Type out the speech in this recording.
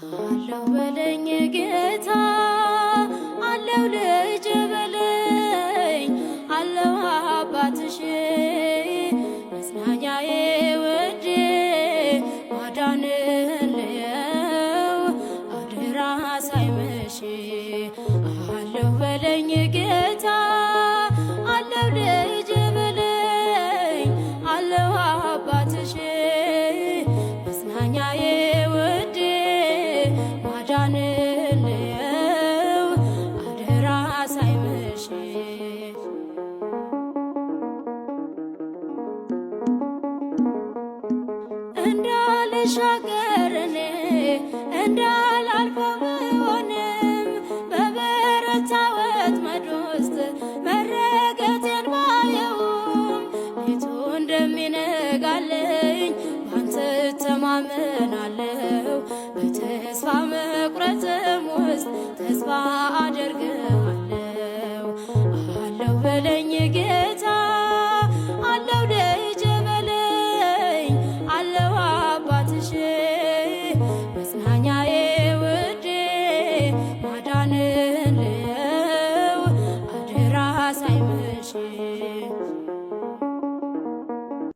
አለው በለኝ ጌታ አለው ልጅ በለኝ አለው አባትሽ መጽናኛዬ ውዴ ማዳንን ልየው አደራ ሳይመሽ አለው በለኝ ጌታ አለው ልጅ በለኝ አለው አባትሽ መጽናኛዬ ውዴ ማዳንን ልየው አደራ ሳይመሽ እንዳልሻገር እኔ እንዳላልፈው ብሆንም በበረታ ወጥመድ ውስጥ መረገጤን ባየውም ሌቱ እንደሚነጋልኝ ባንተ እተማመናለሁ። በተስፋ መቁረጥም ውስጥ ተስፋ አደርግሃለሁ። አለው በለኝ